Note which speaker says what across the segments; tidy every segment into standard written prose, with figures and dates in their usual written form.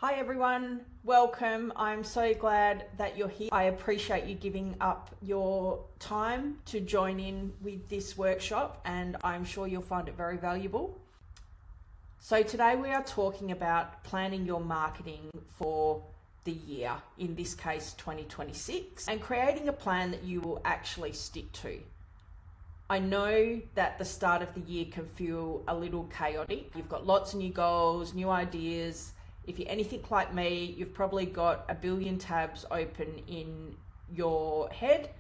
Speaker 1: Hi everyone, welcome. I'm so glad that you're here. I appreciate you giving up your time to join in with this workshop, and I'm sure you'll find it very valuable. So today we are talking about planning your marketing for the year, in this case 2026, and creating a plan that you will actually stick to. I know that the start of the year can feel a little chaotic. You've got lots of new goals, new ideas. If you're anything like me, you've probably got a billion tabs open in your head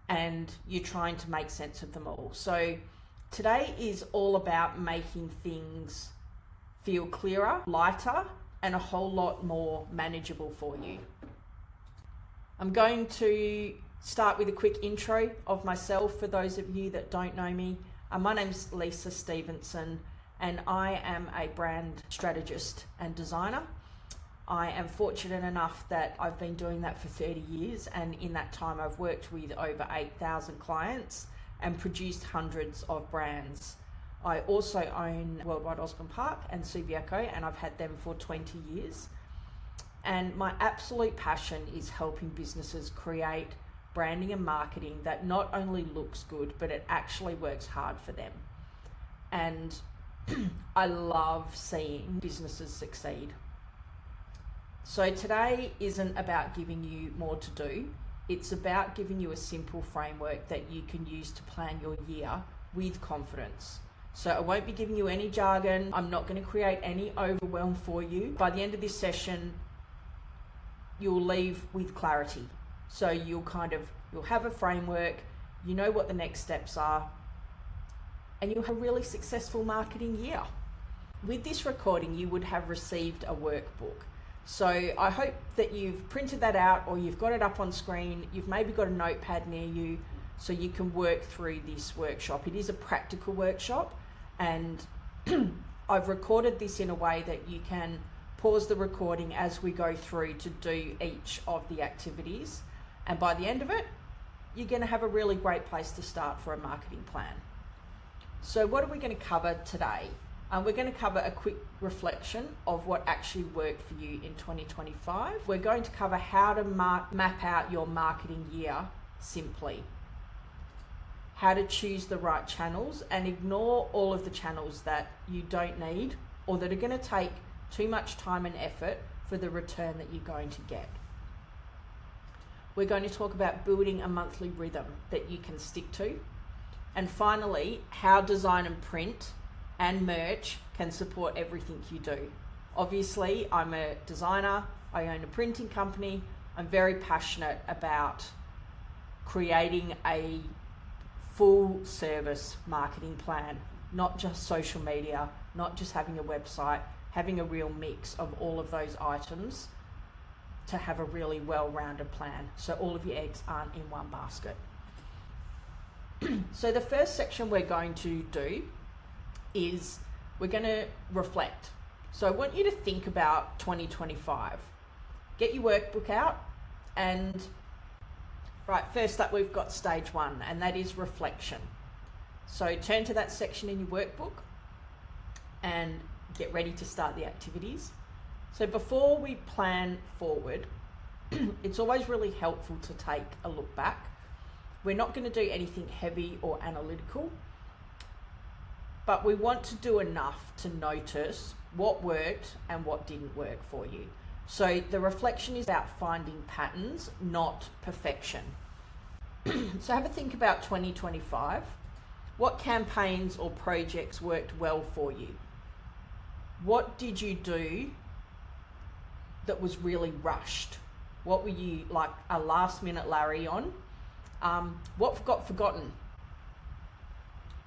Speaker 1: and you're trying to make sense of them all. So today is all about making things feel clearer, lighter, and a whole lot more manageable for you. I'm going to start with a quick intro of myself for those of you that don't know me. My name's Lisa Stevenson, and I am a brand strategist and designer. I am fortunate enough that I've been doing that for 30 years, and in that time I've worked with over 8,000 clients and produced hundreds of brands. I also own Worldwide Osborne Park and Subiaco, and I've had them for 20 years. And my absolute passion is helping businesses create branding and marketing that not only looks good, but it actually works hard for them. And I love seeing businesses succeed. So today isn't about giving you more to do. It's about giving you a simple framework that you can use to plan your year with confidence. So I won't be giving you any jargon. I'm not going to create any overwhelm for you. By the end of this session, you'll leave with clarity. So you'll have a framework, you know what the next steps are, and you'll have a really successful marketing year. With this recording, you would have received a workbook. So I hope that you've printed that out, or you've got it up on screen. You've maybe got a notepad near you so you can work through this workshop. It is a practical workshop, and I've recorded this in a way that you can pause the recording as we go through to do each of the activities. And by the end of it, you're going to have a really great place to start for a marketing plan. So what are we going to cover today? We're going to cover a quick reflection of what actually worked for you in 2025. We're going to cover how to map out your marketing year simply, how to choose the right channels and ignore all of the channels that you don't need or that are going to take too much time and effort for the return that you're going to get. We're going to talk about building a monthly rhythm that you can stick to. And finally, how design and print and merch can support everything you do. Obviously, I'm a designer, I own a printing company. I'm very passionate about creating a full service marketing plan, not just social media, not just having a website, having a real mix of all of those items to have a really well-rounded plan, so all of your eggs aren't in one basket. So the first section we're going to do is we're going to reflect. So I want you to think about 2025. Get your workbook out, and right, first up we've got stage one, and that is reflection. So turn to that section in your workbook and get ready to start the activities. So before we plan forward, it's always really helpful to take a look back. We're not going to do anything heavy or analytical, but we want to do enough to notice what worked and what didn't work for you. So the reflection is about finding patterns, not perfection. So have a think about 2025. What campaigns or projects worked well for you? What did you do that was really rushed? What were you like a last minute Larry on? What got forgotten?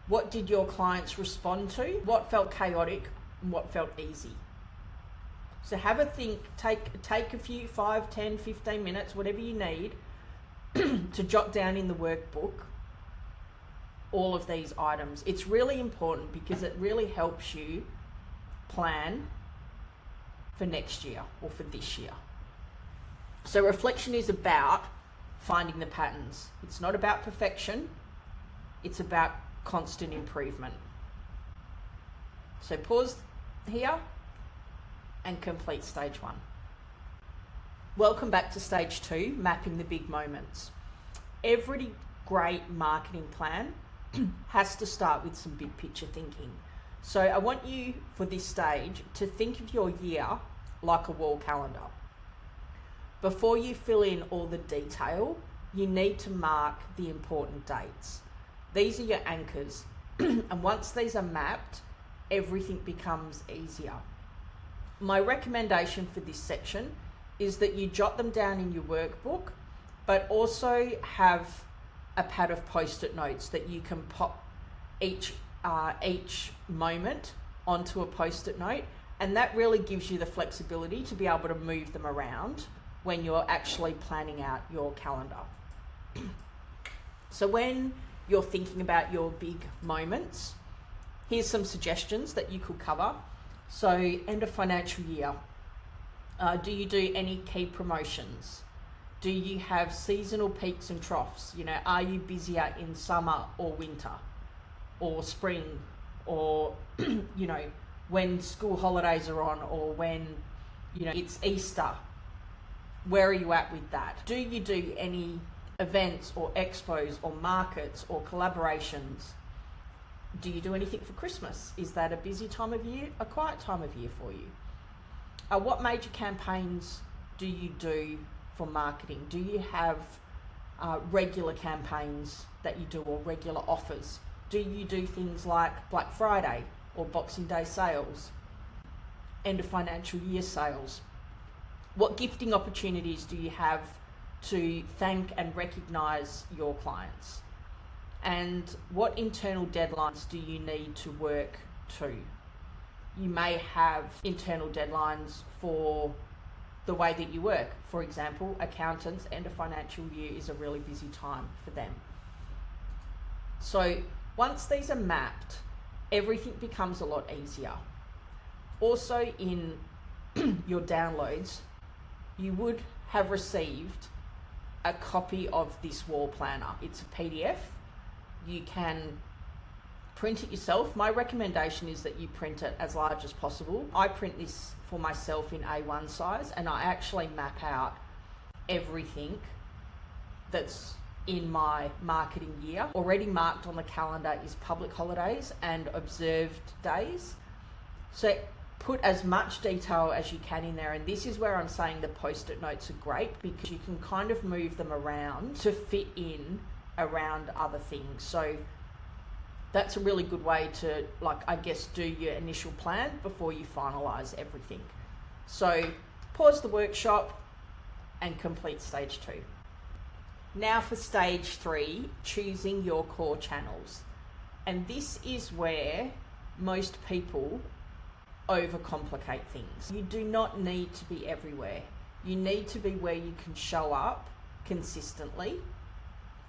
Speaker 1: What did your clients respond to? What felt chaotic and what felt easy? So have a think, take a few 5, 10, 15 minutes, whatever you need to jot down in the workbook all of these items. It's really important because it really helps you plan for next year or for this year. So reflection is about finding the patterns. It's not about perfection. It's about constant improvement. So pause here and complete stage 1. Welcome back to stage 2, mapping the big moments. Every great marketing plan has to start with some big picture thinking. So I want you for this stage to think of your year like a wall calendar. Before you fill in all the detail, you need to mark the important dates. These are your anchors, and once these are mapped, everything becomes easier. My recommendation for this section is that you jot them down in your workbook, but also have a pad of post-it notes that you can pop each moment onto a post-it note, and that really gives you the flexibility to be able to move them around when you're actually planning out your calendar. So when you're thinking about your big moments, here's some suggestions that you could cover. So end of financial year. Do you do any key promotions? Do you have seasonal peaks and troughs? Are you busier in summer or winter or spring, or, when school holidays are on, or when, it's Easter? Where are you at with that? Do you do any events or expos or markets or collaborations? Do you do anything for Christmas? Is that a busy time of year, a quiet time of year for you? What major campaigns do you do for marketing? Do you have regular campaigns that you do, or regular offers? Do you do things like Black Friday or Boxing Day sales, end of financial year sales? What gifting opportunities do you have to thank and recognise your clients? And what internal deadlines do you need to work to? You may have internal deadlines for the way that you work. For example, accountants, end of financial year is a really busy time for them. So once these are mapped, everything becomes a lot easier. Also in your downloads, you would have received a copy of this wall planner. It's a PDF. You can print it yourself. My recommendation is that you print it as large as possible. I print this for myself in A1 size, and I actually map out everything that's in my marketing year. Already marked on the calendar is public holidays and observed days. So put as much detail as you can in there, and this is where I'm saying the post-it notes are great, because you can kind of move them around to fit in around other things. So that's a really good way to, do your initial plan before you finalize everything. So pause the workshop and complete stage 2. Now for stage 3, choosing your core channels. And this is where most people overcomplicate things. You do not need to be everywhere. You need to be where you can show up consistently.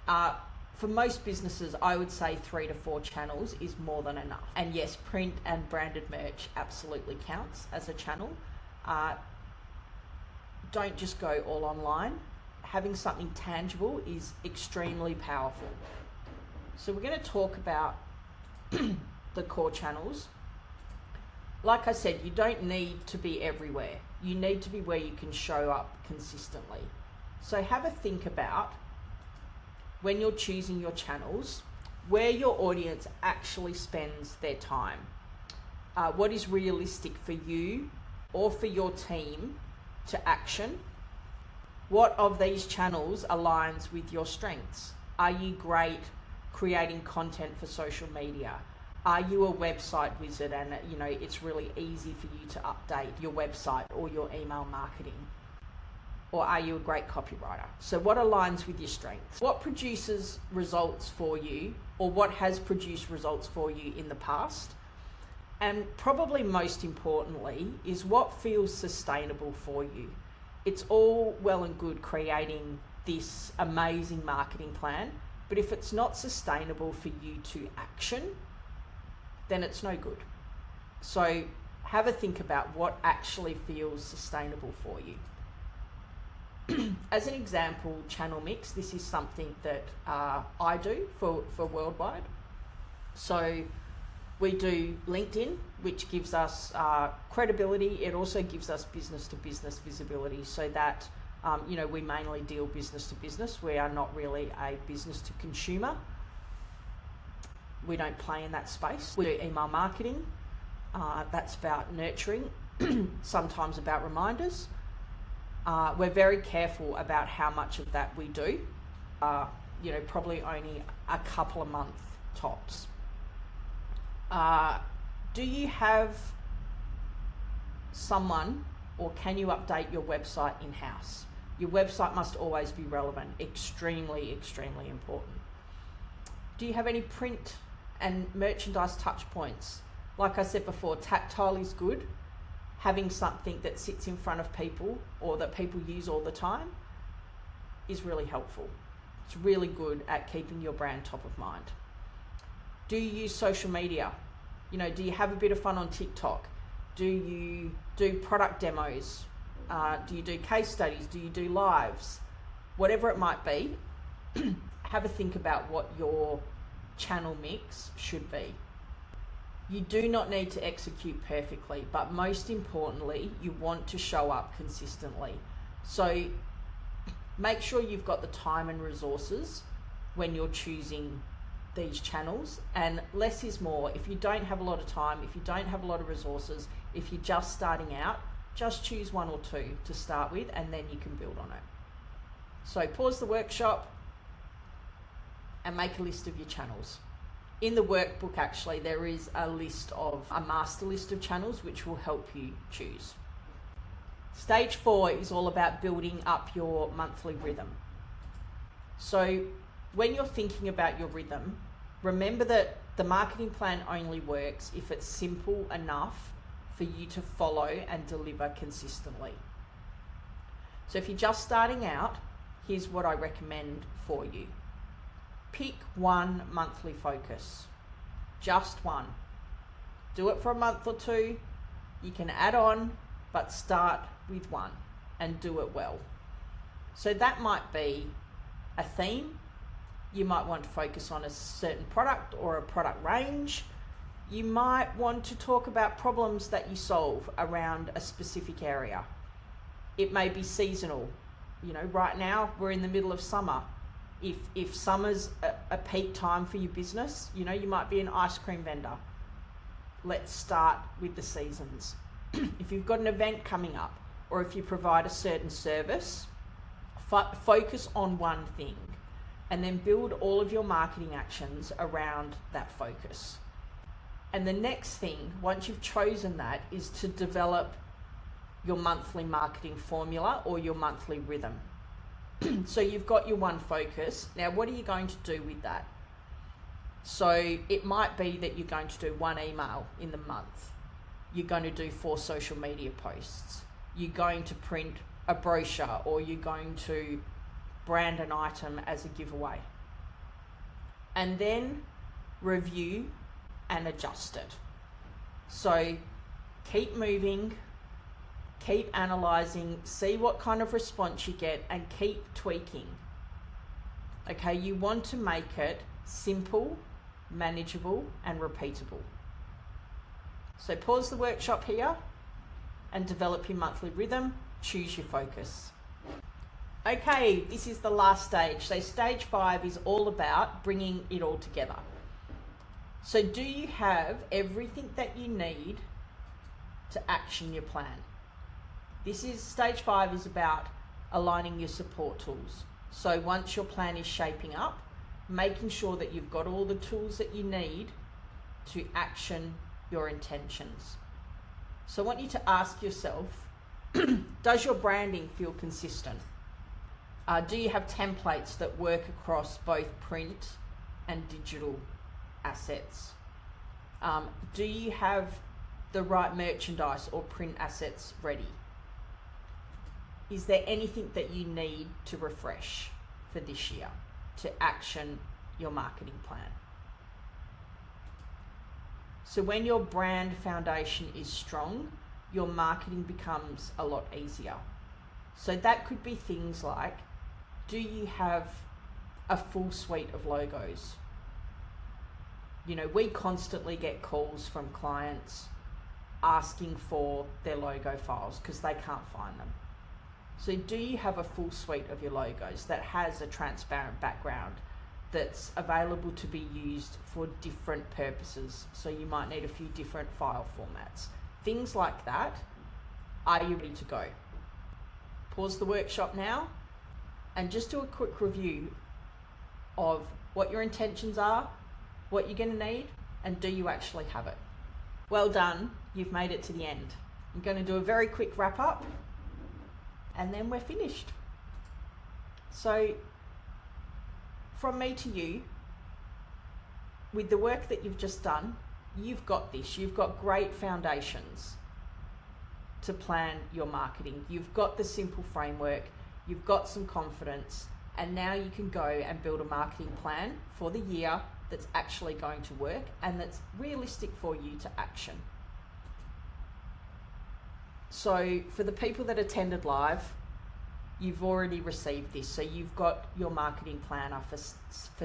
Speaker 1: For most businesses, I would say 3 to 4 channels is more than enough. And yes, print and branded merch absolutely counts as a channel. Don't just go all online. Having something tangible is extremely powerful. So we're going to talk about the core channels. Like I said, you don't need to be everywhere. You need to be where you can show up consistently. So have a think about, when you're choosing your channels, where your audience actually spends their time. What is realistic for you or for your team to action? What of these channels aligns with your strengths? Are you great creating content for social media? Are you a website wizard and it's really easy for you to update your website or your email marketing? Or are you a great copywriter? So what aligns with your strengths? What produces results for you, or what has produced results for you in the past? And probably most importantly is what feels sustainable for you. It's all well and good creating this amazing marketing plan, but if it's not sustainable for you to action, then it's no good. So have a think about what actually feels sustainable for you. As an example, channel mix, this is something that I do for Worldwide. So We do LinkedIn, which gives us credibility. It also gives us business to business visibility, so that we mainly deal business to business. We are not really a business to consumer. We don't play in that space. We do email marketing. That's about nurturing, sometimes about reminders. We're very careful about how much of that we do. Probably only a couple of months tops. Do you have someone, or can you update your website in-house? Your website must always be relevant. Extremely, extremely important. Do you have any print and merchandise touch points? Like I said before, tactile is good. Having something that sits in front of people or that people use all the time is really helpful. It's really good at keeping your brand top of mind. Do you use social media? Do you have a bit of fun on TikTok? Do you do product demos? Do you do case studies? Do you do lives? Whatever it might be, have a think about what your channel mix should be. You do not need to execute perfectly, but most importantly, you want to show up consistently. So make sure you've got the time and resources when you're choosing these channels, and less is more. If you don't have a lot of time, if you don't have a lot of resources, if you're just starting out, just choose one or two to start with, and then you can build on it. So pause the workshop and make a list of your channels. In the workbook, actually, there is a master list of channels which will help you choose. Stage 4 is all about building up your monthly rhythm. So when you're thinking about your rhythm, remember that the marketing plan only works if it's simple enough for you to follow and deliver consistently. So if you're just starting out, here's what I recommend for you. Pick one monthly focus, just one. Do it for a month or two. You can add on, but start with one and do it well. So that might be a theme. You might want to focus on a certain product or a product range. You might want to talk about problems that you solve around a specific area. It may be seasonal. Right now we're in the middle of summer. If summer's a peak time for your business, you might be an ice cream vendor. Let's start with the seasons. If you've got an event coming up, or if you provide a certain service, focus on one thing, and then build all of your marketing actions around that focus. And the next thing, once you've chosen that, is to develop your monthly marketing formula or your monthly rhythm. So you've got your one focus. Now, what are you going to do with that? So it might be that you're going to do one email in the month. You're going to do 4 social media posts. You're going to print a brochure, or you're going to brand an item as a giveaway. And then review and adjust it. So keep moving, keep analyzing, see what kind of response you get, and keep tweaking. Okay, you want to make it simple, manageable, and repeatable. So pause the workshop here and develop your monthly rhythm. Choose your focus. Okay, this is the last stage. So stage 5 is all about bringing it all together. So do you have everything that you need to action your plan? Stage 5 is about aligning your support tools. So once your plan is shaping up, making sure that you've got all the tools that you need to action your intentions. So I want you to ask yourself, does your branding feel consistent? Do you have templates that work across both print and digital assets? Do you have the right merchandise or print assets ready? Is there anything that you need to refresh for this year to action your marketing plan? So when your brand foundation is strong, your marketing becomes a lot easier. So that could be things like, do you have a full suite of logos? You know, we constantly get calls from clients asking for their logo files because they can't find them. So do you have a full suite of your logos that has a transparent background that's available to be used for different purposes? So you might need a few different file formats, things like that. Are you ready to go? Pause the workshop now and just do a quick review of what your intentions are, what you're going to need, and do you actually have it? Well done, you've made it to the end. I'm going to do a very quick wrap up and then we're finished. So from me to you, with the work that you've just done, you've got this. You've got great foundations to plan your marketing. You've got the simple framework, you've got some confidence, and now you can go and build a marketing plan for the year that's actually going to work and that's realistic for you to action. So for the people that attended live, you've already received this. So you've got your marketing planner for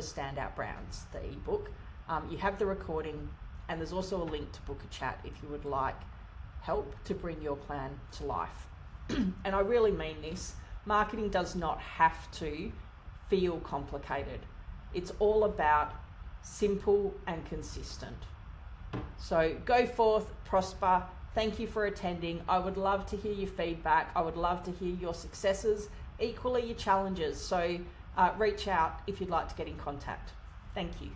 Speaker 1: Standout Brands, the ebook. You have the recording, and there's also a link to book a chat if you would like help to bring your plan to life. And I really mean this. Marketing does not have to feel complicated. It's all about simple and consistent. So go forth, prosper. Thank you for attending. I would love to hear your feedback. I would love to hear your successes, equally your challenges. So reach out if you'd like to get in contact. Thank you.